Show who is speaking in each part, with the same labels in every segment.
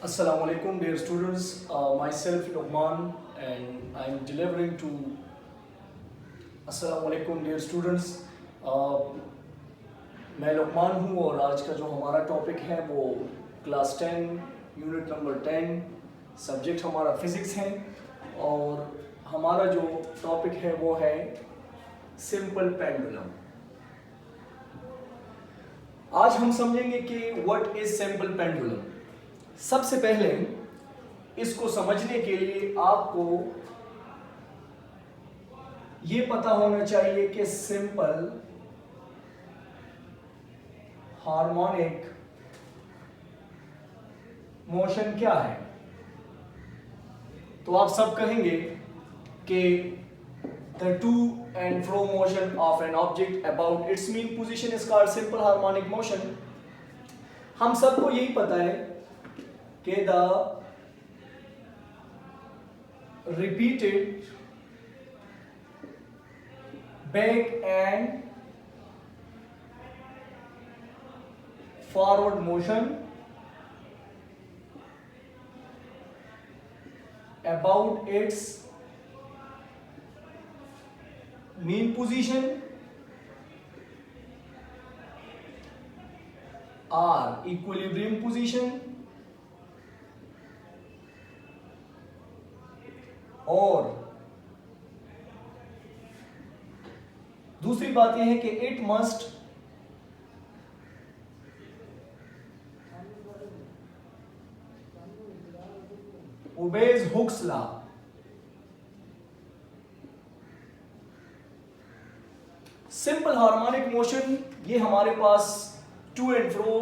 Speaker 1: Assalamu alaikum, dear students. Myself Luqman, and I'm delivering to. Assalamu alaikum, dear students. मैं लुकमान हूँ और आज का जो हमारा टॉपिक है वो क्लास 10 यूनिट नंबर 10 सब्जेक्ट हमारा फिज़िक्स है और हमारा जो टॉपिक है वो है सिंपल पेंडुलम। आज हम समझेंगे कि व्हाट इज सिंपल पेंडुलम। सबसे पहले इसको समझने के लिए आपको ये पता होना चाहिए कि सिंपल हार्मोनिक मोशन क्या है। तो आप सब कहेंगे कि the to and fro motion of an object about its mean position is called simple harmonic motion। हम सबको यही पता है कि the repeated back and forward motion about its mean position or equilibrium position और दूसरी बात यह है कि it must obeys Hooke's law। Simple harmonic motion ये हमारे पास टू एंड फ्रो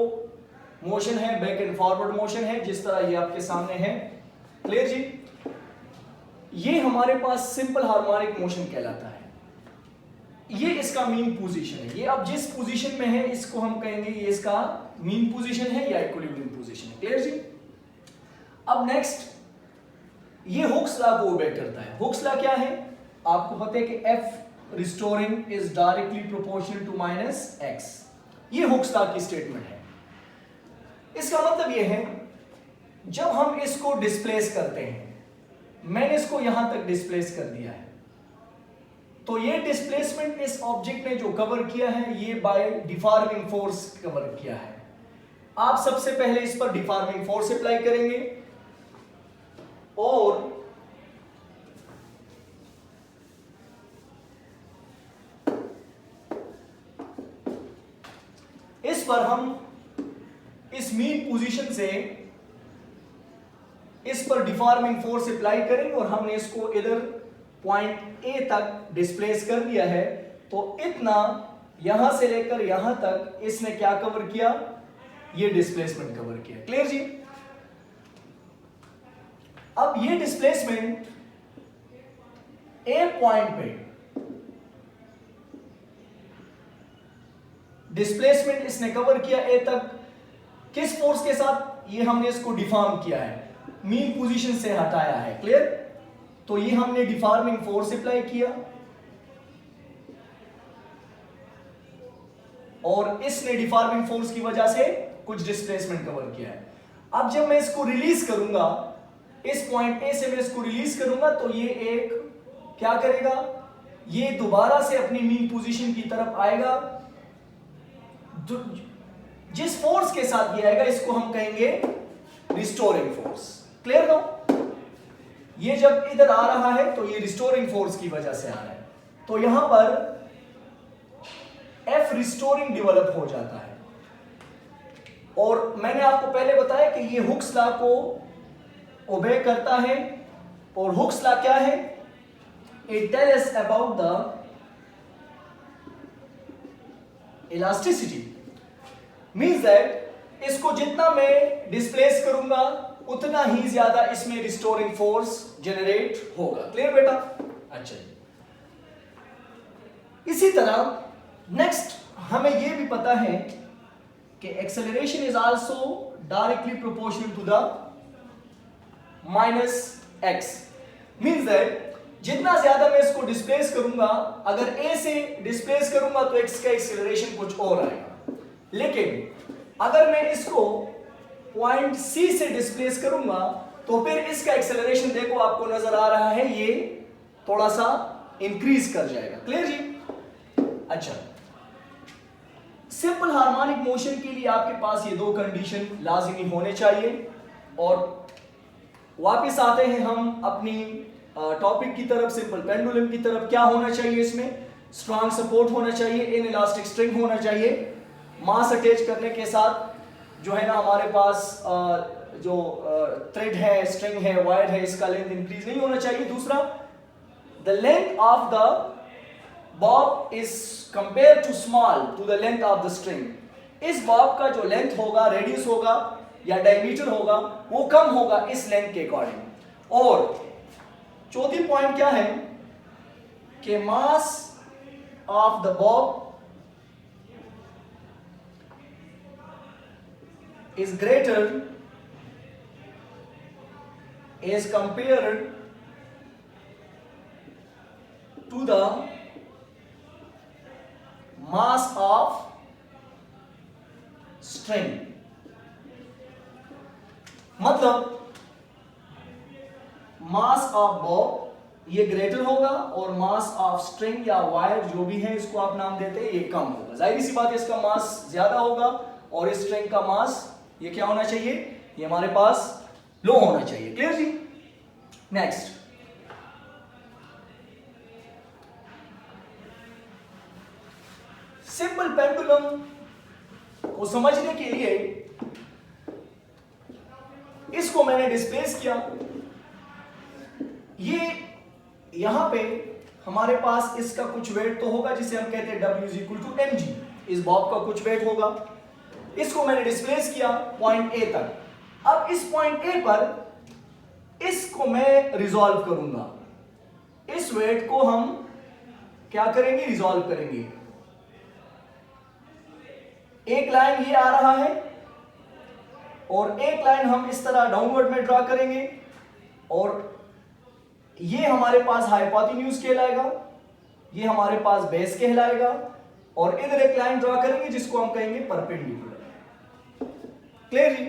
Speaker 1: मोशन है, बैक एंड फॉरवर्ड मोशन है, जिस तरह ये आपके सामने है। क्लियर जी? ये हमारे पास सिंपल हार्मोनिक मोशन कहलाता है। ये इसका मीन पोजीशन है। ये अब जिस पोजीशन में है इसको हम कहेंगे ये इसका मीन पोजीशन है या इक्विलिब्रियम पोजीशन है। क्लियर जी? अब नेक्स्ट ये हुक्स लॉ को ओबे करता है। हुक्स लॉ क्या है? आपको पता है कि F restoring is directly proportional to minus X. ये हुक्स लॉ की स्टेटमेंट है। इसका मतलब ये है जब हम इसको डिस्प्लेस करते हैं, मैंने इसको यहां तक डिस्प्लेस कर दिया है, तो ये डिस्प्लेसमेंट इस ऑब्जेक्ट ने जो कवर किया है ये बाय डिफॉर्मिंग फोर्स कवर किया है। आप सबसे पहले इस पर डिफॉर्मिंग फोर्स अप्लाई करेंगे और इस पर हम इस मीन पोजीशन से इस पर डिफॉर्मिंग फोर्स अप्लाई करेंगे और हमने इसको इधर पॉइंट ए तक डिस्प्लेस कर दिया है। तो इतना यहां से लेकर यहां तक इसने क्या कवर किया? ये डिस्प्लेसमेंट कवर किया। क्लियर जी? अब ये डिस्प्लेसमेंट ए पॉइंट पे डिस्प्लेसमेंट इसने कवर किया ए तक, किस फोर्स के साथ? ये हमने इसको डिफॉर्म किया है, मीन पोजीशन से हटाया है। क्लियर? तो ये हमने डिफॉर्मिंग फोर्स अप्लाई किया और इसने डिफॉर्मिंग फोर्स की वजह से कुछ डिस्प्लेसमेंट कवर किया है। अब जब मैं इसको रिलीज करूंगा, इस पॉइंट ए से मैं इसको रिलीज करूंगा, तो ये एक क्या करेगा? ये दोबारा से अपनी मीन पोजीशन की तरफ आएगा। जिस फोर्स के साथ ये आएगा इसको हम कहेंगे रिस्टोरिंग फोर्स। Clear no? ये जब इधर आ रहा है तो ये रिस्टोरिंग फोर्स की वजह से आ रहा है, तो यहां पर एफ रिस्टोरिंग डेवलप हो जाता है। और मैंने आपको पहले बताया कि ये हुक्स लॉ को ओबे करता है। और हुक्स लॉ क्या है? It tells us about the elasticity. Means that इसको जितना मैं डिस्प्लेस करूंगा उतना ही ज्यादा इसमें रिस्टोरिंग फोर्स जनरेट होगा। क्लियर बेटा? अच्छा जी। इसी तरह नेक्स्ट हमें यह भी पता है कि acceleration is also directly proportional to the minus X. Means that जितना ज्यादा मैं इसको डिस्प्लेस करूंगा, अगर ए से डिस्प्लेस करूंगा तो एक्स का एक्सेलरेशन कुछ और आएगा, लेकिन अगर मैं इसको पॉइंट सी से डिस्प्लेस करूंगा तो फिर इसका एक्सेलरेशन देखो आपको नजर आ रहा है, ये थोड़ा सा इंक्रीज कर जाएगा। क्लियर जी? अच्छा, सिंपल हार्मोनिक मोशन के लिए आपके पास ये दो कंडीशन लाजिमी होने चाहिए। और वापस आते हैं हम अपनी टॉपिक की तरफ, सिंपल पेंडुलम की तरफ। क्या होना चाहिए इसमें? स्ट्रॉन्ग सपोर्ट होना चाहिए, इन इलास्टिक स्ट्रिंग होना चाहिए, मास अटैच करने के साथ जो है ना हमारे पास जो थ्रेड है, स्ट्रिंग है, वायर है, इसका लेंथ इंक्रीज नहीं होना चाहिए। दूसरा, the length of the bob is compare to small to the length of the string. इस बॉब का जो लेंथ होगा, रेडियस होगा या डायमीटर होगा, वो कम होगा इस लेंथ के अकॉर्डिंग। और चौथी पॉइंट क्या है कि mass of the Bob is greater as compared to the mass of string। मतलब मास ऑफ बॉब ये ग्रेटर होगा और मास ऑफ स्ट्रिंग या वायर जो भी है इसको आप नाम देते हैं, ये कम होगा। जाहिर सी बात है इसका मास ज्यादा होगा और इस स्ट्रिंग का मास ये क्या होना चाहिए? ये हमारे पास लो होना चाहिए। क्लियर जी? नेक्स्ट, सिंपल पेंडुलम को समझने के लिए इसको मैंने डिस्प्लेस किया। ये यहां पे हमारे पास इसका कुछ वेट तो होगा जिसे हम कहते हैं W is equal to mg। इस बॉब का कुछ वेट होगा, इसको मैंने डिस्प्लेस किया पॉइंट ए तक। अब इस पॉइंट ए पर इसको मैं रिजॉल्व करूंगा। इस वेट को हम क्या करेंगे? रिजॉल्व करेंगे। एक लाइन ये आ रहा है और एक लाइन हम इस तरह डाउनवर्ड में ड्रा करेंगे और ये हमारे पास हाइपोटेन्यूज कहलाएगा, ये हमारे पास बेस कहलाएगा और इधर एक लाइन ड्रा करेंगे जिसको हम कहेंगे परपेंडिकुलर। क्लियर जी?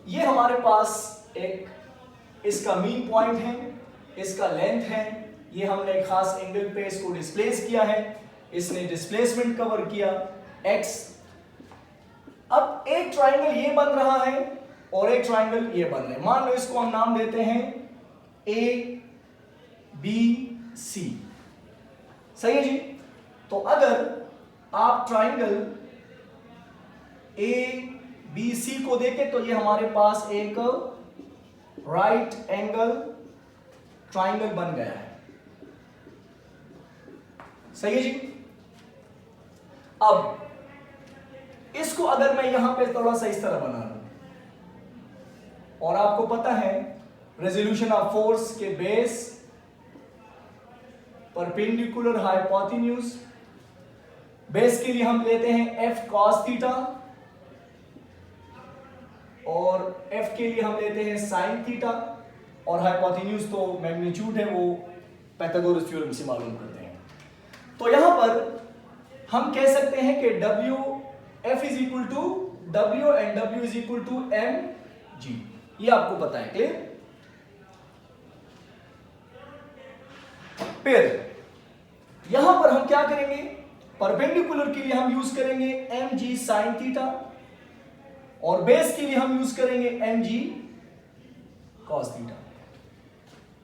Speaker 1: ये हमारे पास एक इसका मीन पॉइंट है, इसका लेंथ है, ये हमने एक खास एंगल पे इसको डिस्प्लेस किया है, इसने डिस्प्लेसमेंट कवर किया x। अब एक ट्राइंगल ये बन रहा है और एक ट्राइंगल ये बन रहा है। मान लो इसको हम नाम देते हैं A B C। सही है जी? तो अगर आप ट्राइंगल A B C को देखें तो ये हमारे पास एक राइट एंगल ट्राइंगल बन गया है। सही है जी? अब इसको अगर मैं यहां पे थोड़ा सा इस तरह बना लूं, और आपको पता है रेजोल्यूशन ऑफ फोर्स के बेस परपेंडिकुलर हाइपोटेन्यूज, बेस के लिए हम लेते हैं f cos थीटा और f के लिए हम लेते हैं sin थीटा और हाइपोटेन्यूज तो मैग्नीट्यूड है, वो पाइथागोरस थ्योरम से मालूम करते हैं। तो यहां पर हम कह सकते हैं कि W F is equal to W and W is equal to mg। ये आपको पता है। क्लियर? फिर यहां पर हम क्या करेंगे? परपेंडिकुलर के लिए हम यूज करेंगे mg sin थीटा और बेस के लिए हम यूज करेंगे mg cos थीटा।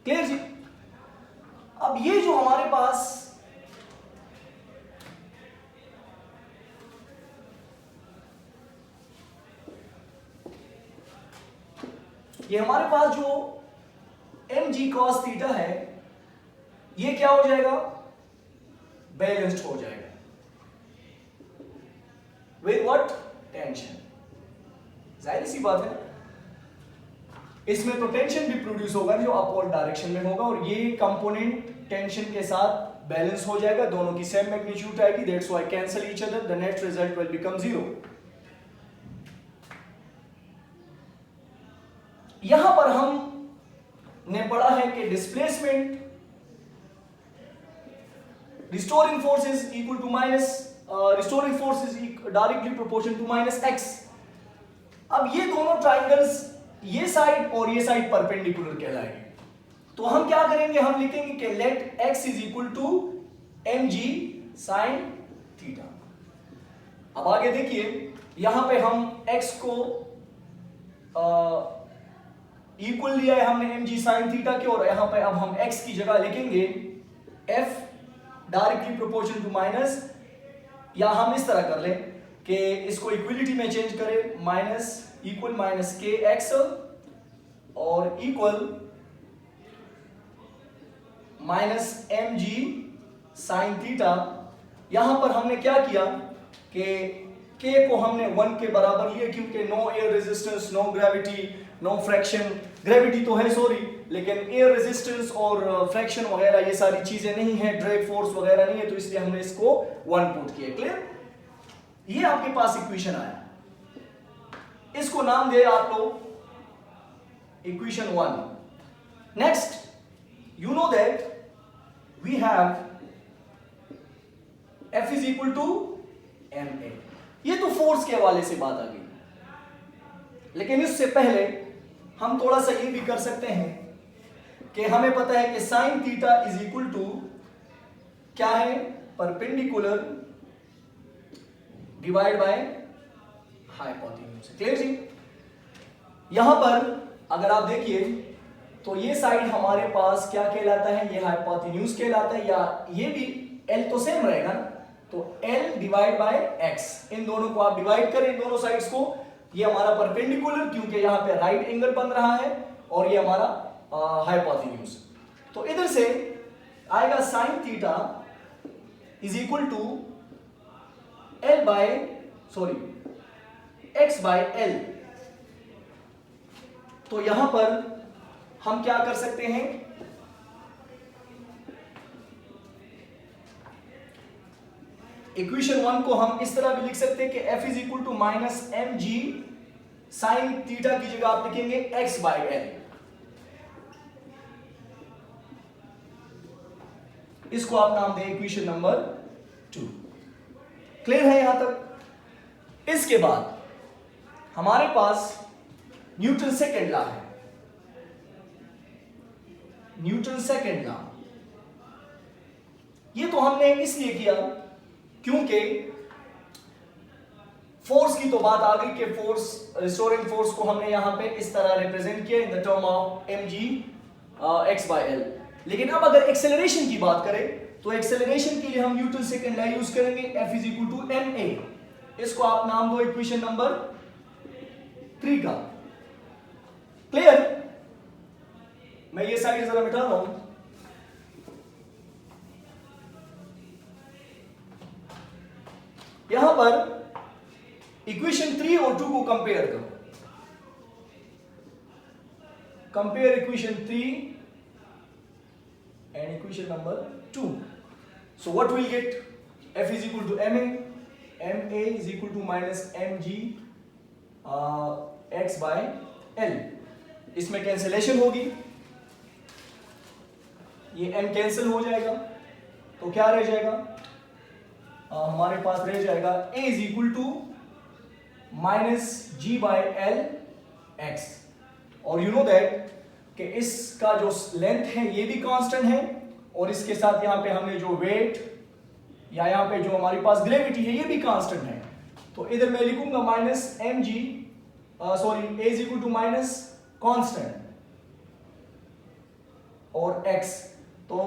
Speaker 1: क्लियर जी? अब ये जो हमारे पास जो mg cos थीटा है, ये क्या हो जाएगा? बैलेंस्ड हो जाएगा विद व्हाट? टेंशन। जाहिर सी बात है इसमें तो टेंशन भी प्रोड्यूस होगा जो अपवर्ड डायरेक्शन में होगा और ये कंपोनेंट टेंशन के साथ बैलेंस हो जाएगा, दोनों की सेम मैग्नीट्यूड आएगी। That's why cancel each other, the net result will become 0। यहां पर हम ने पढ़ा है कि displacement restoring force is equal to minus restoring force is directly proportional to minus x. अब ये दोनों ट्राइंगल्स, ये साइड और ये साइड परपेंडिकुलर कहलाएंगे। तो हम क्या करेंगे, हम लिखेंगे कि let x is equal to mg sin theta. अब आगे देखिए, यहां पे हम x को इक्वल लिया है हमने mg sin थीटा के, और यहां पे अब हम x की जगह लिखेंगे f directly proportional to minus, या हम इस तरह कर लें कि इसको इक्वलिटी में चेंज करें, माइनस इक्वल माइनस के एक्स और equal minus m g sine theta. यहां पर हमने क्या किया कि k को हमने 1 के बराबर लिए, क्योंकि no air resistance, no gravity, no friction, gravity तो है सॉरी, लेकिन एयर रेजिस्टेंस और फ्रैक्शन वगैरह ये सारी चीजें नहीं है, ड्रैग फोर्स वगैरह नहीं है, तो इसलिए हमने इसको 1 पुट किया। क्लियर? ये आपके पास इक्वेशन आया, इसको नाम दे आप लोग equation 1। Next, you know that we have F is equal to ma। ये तो फोर्स के हवाले से बात आ गई, लेकिन इससे पहले हम थोड़ा सा ये भी कर सकते हैं कि हमें पता है कि sine theta is equal to क्या है, perpendicular divide by hypotenuse. Clear जी? यहां पर अगर आप देखिए तो ये साइड हमारे पास क्या कहलाता है, ये हाइपोटेन्यूज कहलाता है, या ये भी L तो सेम रहेगा ना, तो L डिवाइड बाय x, इन दोनों को आप डिवाइड करें, इन दोनों साइड्स को। ये हमारा परपेंडिकुलर, क्योंकि यहां पे राइट एंगल बन रहा है, और ये हमारा हाइपोटेन्यूज। तो इधर से आएगा sine theta is equal to L by sorry x by L। तो यहां पर हम क्या कर सकते हैं, इक्वेशन 1 को हम इस तरह भी लिख सकते हैं कि f is equal to minus m g sine theta की जगह आप लिखेंगे x बाय एल। इसको आप नाम दें इक्वेशन नंबर 2। क्लियर है यहां तक? इसके बाद हमारे पास न्यूटन सेकेंड लॉ है, न्यूटन सेकेंड लॉ। ये तो हमने इसलिए किया क्योंकि फोर्स की तो बात आ गई कि फोर्स, रिस्टोरिंग फोर्स को हमने यहां पे इस तरह रिप्रेजेंट किया in the term of mg x by l। लेकिन अब अगर एक्सेलरेशन की बात करें तो एक्सेलरेशन के लिए हम न्यूटन सेकेंड लॉ यूज करेंगे, F is equal to ma। इसको आप नाम दो इक्वेशन नंबर 3 का। क्लियर? मैं ये साइड जरा मिटा रहा हूं। यहां पर इक्वेशन 3 और 2 को कंपेयर करो, compare equation 3 and equation number 2। So what will get, F is equal to ma is equal to minus mg x by l। इसमें कैंसिलेशन होगी, ये m कैंसिल हो जाएगा, तो क्या रह जाएगा, हमारे पास रह जाएगा a is equal to minus g by l x. और यू नो दैट कि इसका जो लेंथ है ये भी कांस्टेंट है, और इसके साथ यहां पे हमने जो वेट या यहां पे जो हमारे पास ग्रेविटी है ये भी कांस्टेंट है। तो इधर मैं लिखूंगा minus m g sorry a is equal to minus constant और x, तो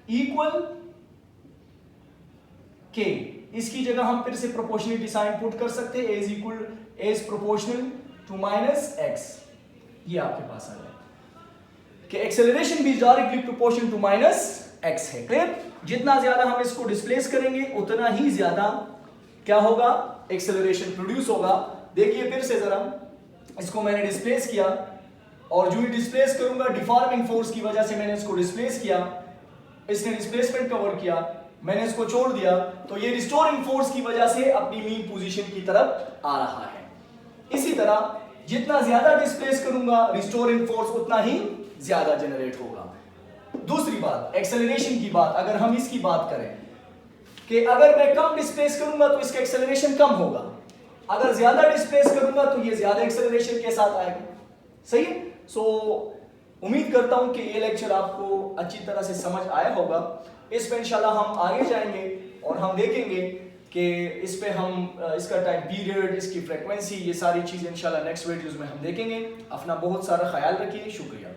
Speaker 1: इक्वल k। इसकी जगह हम फिर से प्रोपोर्शनलिटी साइन पुट कर सकते हैं, a is proportional to minus x। ये आपके पास आ गया कि एक्सेलरेशन भी directly proportional to minus x है। क्लियर? जितना ज्यादा हम इसको डिस्प्लेस करेंगे उतना ही ज्यादा क्या होगा, एक्सेलरेशन प्रोड्यूस होगा। देखिए फिर से जरा, इसको मैंने डिस्प्लेस किया, और जो ही डिस्प्लेस करूंगा डिफॉर्मिंग फोर्स की वजह से मैंने इसको डिस्प्लेस किया, इसने डिस्प्लेसमेंट कवर किया, मैंने इसको छोड़ दिया, तो ये रिस्टोरिंग फोर्स की वजह से अपनी मीन पोजीशन की तरफ आ रहा है। इसी तरह जितना ज्यादा डिस्प्लेस करूंगा रिस्टोरिंग फोर्स उतना ही ज्यादा जनरेट होगा। दूसरी बात, एक्सेलरेशन की बात, अगर हम इसकी बात करें कि अगर मैं कम डिस्प्लेस करूंगा तो इसका एक्सेलरेशन कम होगा, अगर ज्यादा डिस्प्लेस करूंगा तो ये ज्यादा एक्सेलरेशन के साथ आएगा। सही है। सो उम्मीद करता हूं कि ये लेक्चर आपको अच्छी तरह से समझ आया होगा। इस पे इंशाल्लाह हम आगे जाएंगे और हम देखेंगे कि इस पे हम इसका टाइम पीरियड, इसकी फ्रीक्वेंसी, ये सारी चीज़ें इंशाल्लाह नेक्स्ट वीडियोस में हम देखेंगे। अपना बहुत सारा ख्याल रखिए। शुक्रिया।